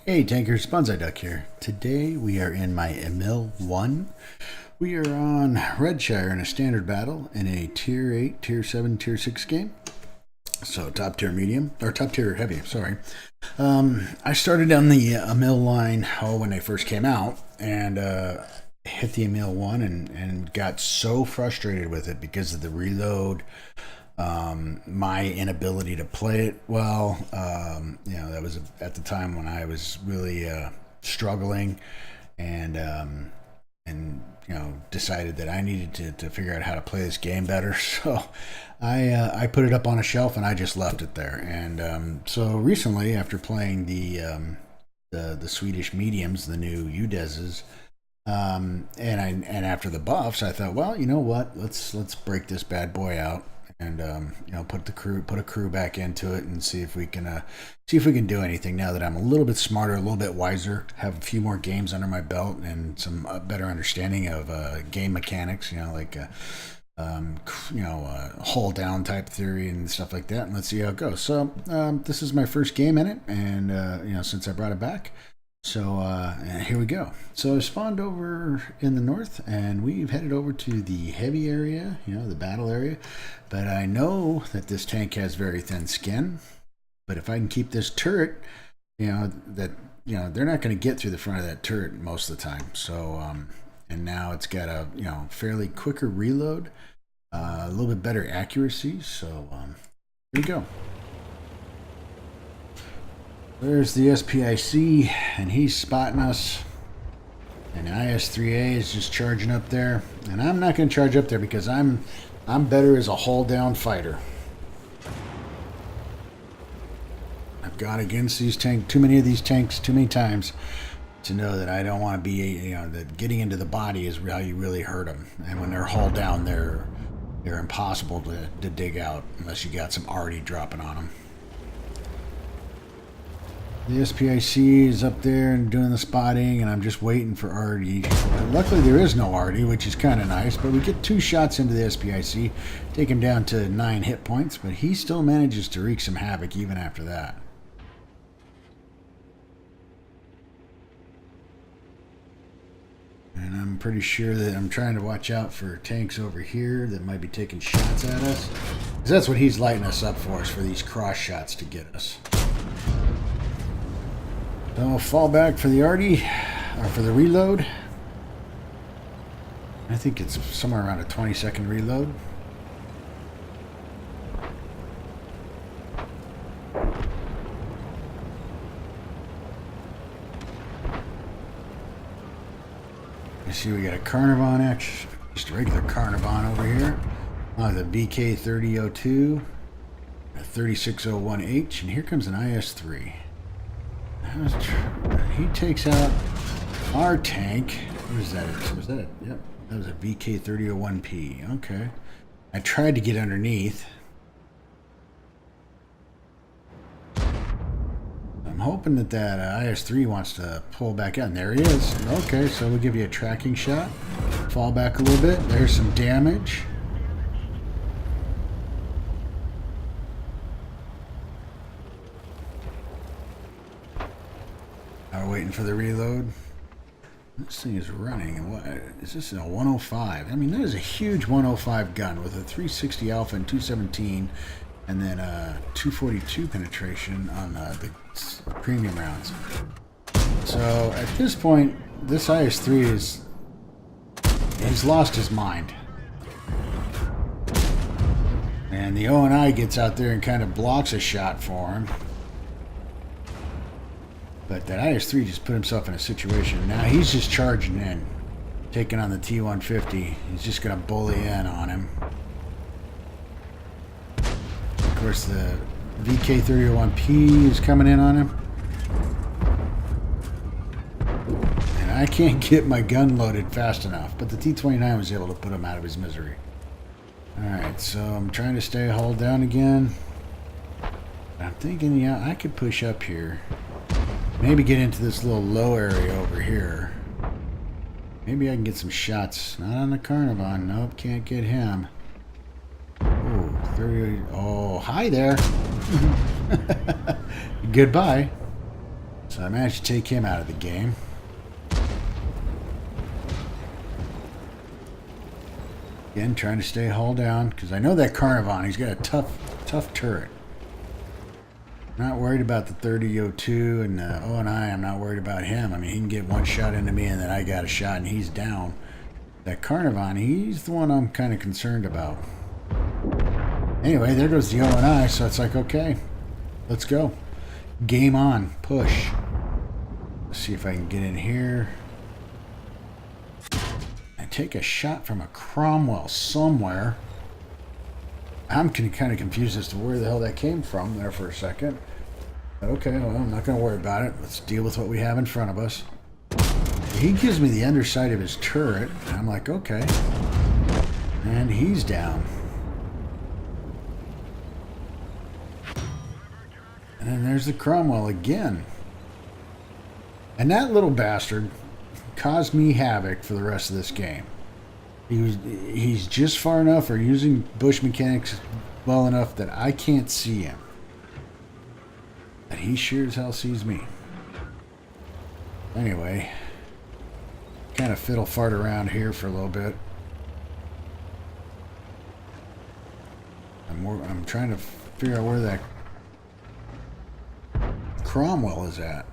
Hey tankers, Bonsai Duck here. Today we are in my Emil 1. We are on Redshire in a standard battle in a tier 8, tier 7, tier 6 game. So top tier medium, or top tier heavy, sorry. I started on the Emil line when they first came out and hit the Emil 1 and got so frustrated with it because of the reload, my inability to play it well. That was at the time when I was really struggling, and decided that I needed to figure out how to play this game better. So I put it up on a shelf and I just left it there. And so recently, after playing the Swedish mediums, the new UDESs, and after the buffs, I thought, well, you know what? Let's break this bad boy out and put a crew back into it and see if we can do anything now that I'm a little bit smarter, a little bit wiser, have a few more games under my belt and some better understanding of game mechanics, hull down type theory and stuff like that, and let's see how it goes. So this is my first game in it, and since I brought it back. So here we go. So I spawned over in the north, and we've headed over to the heavy area, the battle area. But I know that this tank has very thin skin. But if I can keep this turret, they're not going to get through the front of that turret most of the time. So and now it's got a fairly quicker reload, a little bit better accuracy. So here we go. There's the SPIC, and he's spotting us. And IS-3A is just charging up there. And I'm not going to charge up there because I'm better as a hull-down fighter. I've gone against these too many of these tanks too many times to know that I don't want to be, that getting into the body is how you really hurt them. And when they're hull down, they're impossible to dig out unless you got some arty dropping on them. The SPIC is up there and doing the spotting, and I'm just waiting for arty. Luckily, there is no arty, which is kind of nice, but we get 2 shots into the SPIC, take him down to 9 hit points, but he still manages to wreak some havoc even after that. And I'm pretty sure that I'm trying to watch out for tanks over here that might be taking shots at us, because that's what he's lighting us up for, is for these cross shots to get us. So I'll fall back for the arty, or for the reload. I think it's somewhere around a 20-second reload. You see we got a Carnarvon action, just a regular Carnarvon over here. The BK3002, a 3601H, and here comes an IS-3. He takes out our tank. What is that? Was that it? Yep. That was a VK3001P. Okay. I tried to get underneath. I'm hoping that IS-3 wants to pull back out. And there he is. Okay, so we'll give you a tracking shot. Fall back a little bit. There's some damage. We're waiting for the reload. This thing is running. What is this? A 105? I mean, that is a huge 105 gun with a 360 alpha and 217, and then 242 penetration on the premium rounds. So at this point, this IS-3 he's lost his mind. And the O&I gets out there and kind of blocks a shot for him. But that IS-3 just put himself in a situation. Now he's just charging in, taking on the T-150. He's just going to bully in on him. Of course, the VK3001P is coming in on him. And I can't get my gun loaded fast enough. But the T-29 was able to put him out of his misery. Alright, so I'm trying to stay hull down again. I'm thinking, yeah, I could push up here. Maybe get into this little low area over here. Maybe I can get some shots. Not on the Carnarvon. Nope, can't get him. Oh, 30. Oh, hi there. Goodbye. So I managed to take him out of the game. Again, trying to stay hull down, because I know that Carnivon, he's got a tough turret. Not worried about the 3002 and the O&I. I'm not worried about him. I mean, he can get one shot into me, and then I got a shot, and he's down. That Carnivon, he's the one I'm kind of concerned about. Anyway, there goes the O&I, so it's like, okay, let's go. Game on. Push. Let's see if I can get in here. And take a shot from a Cromwell somewhere. I'm kind of confused as to where the hell that came from there for a second. But okay, well, I'm not going to worry about it. Let's deal with what we have in front of us. He gives me the underside of his turret. And I'm like, okay. And he's down. And then there's the Cromwell again. And that little bastard caused me havoc for the rest of this game. He's just far enough, or using bush mechanics well enough that I can't see him. And he sure as hell sees me. Anyway, kind of fiddle fart around here for a little bit. I'm trying to figure out where that Cromwell is at.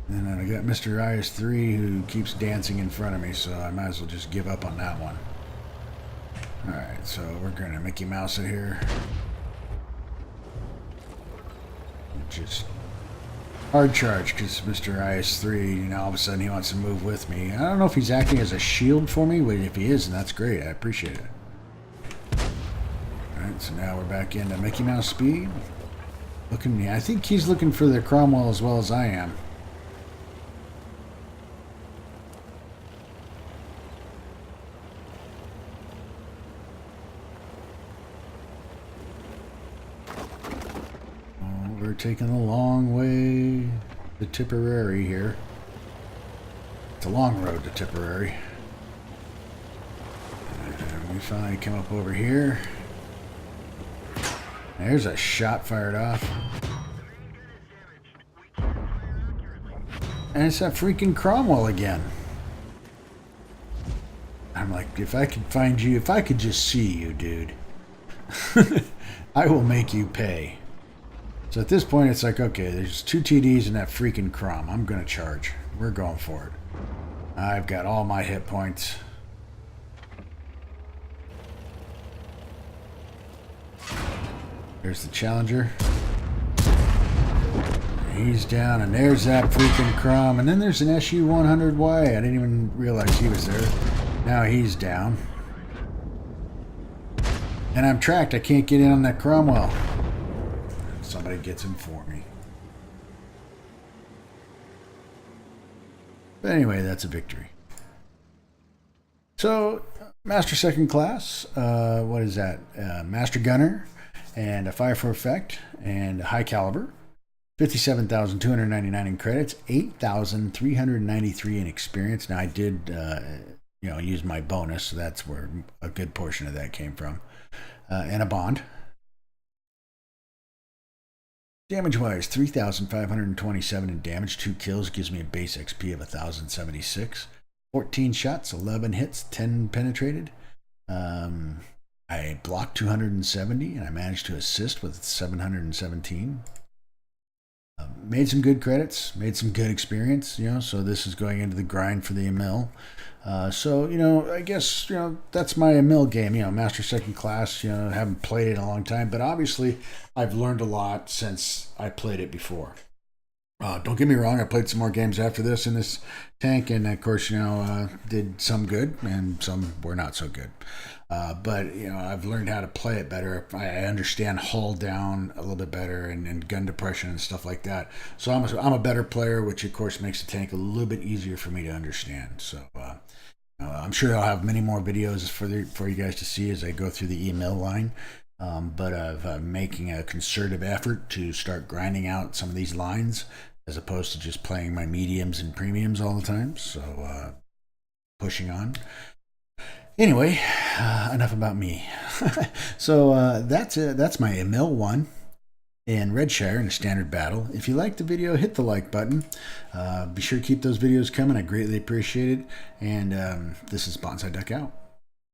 And then I got Mr. IS3 who keeps dancing in front of me, so I might as well just give up on that one. Alright, so we're going to Mickey Mouse it here. Just hard charge, because Mr. IS3, you know, all of a sudden he wants to move with me. I don't know if he's acting as a shield for me, but if he is, then that's great. I appreciate it. Alright, so now we're back into Mickey Mouse speed. I think he's looking for the Cromwell as well as I am. We're taking the long way to Tipperary here. It's a long road to Tipperary. And we finally come up over here. There's a shot fired off. And it's that freaking Cromwell again. I'm like, if I could find you, if I could just see you, dude, I will make you pay. So at this point, it's like, okay, there's 2 TDs and that freaking Crom. I'm going to charge. We're going for it. I've got all my hit points. There's the Challenger. He's down, and there's that freaking Crom. And then there's an SU-100Y. I didn't even realize he was there. Now he's down. And I'm tracked. I can't get in on that Cromwell. Somebody gets him for me. But anyway, that's a victory. So, Master Second Class, what is that? Master Gunner, and a Fire for Effect, and a High Caliber. 57,299 in credits, 8,393 in experience. Now, I did, use my bonus, so that's where a good portion of that came from. And a bond. Damage-wise, 3,527 in damage. 2 kills gives me a base XP of 1,076. 14 shots, 11 hits, 10 penetrated. I blocked 270, and I managed to assist with 717. Made some good credits, made some good experience, so this is going into the grind for the Emil. I guess, that's my Emil game, Master Second Class, haven't played it in a long time, but obviously I've learned a lot since I played it before. Don't get me wrong, I played some more games after this in this tank, and of course, did some good and some were not so good. But I've learned how to play it better. I understand hull down a little bit better and gun depression and stuff like that. So I'm a better player, which of course makes the tank a little bit easier for me to understand. So I'm sure I'll have many more videos for you guys to see as I go through the Emil line. But I'm making a concerted effort to start grinding out some of these lines as opposed to just playing my mediums and premiums all the time. So pushing on. Anyway, enough about me. So that's it. That's my Emil one. and Redshire in a standard battle. If you liked the video, hit the like button. Be sure to keep those videos coming. I greatly appreciate it. And this is Bonsai Duck out.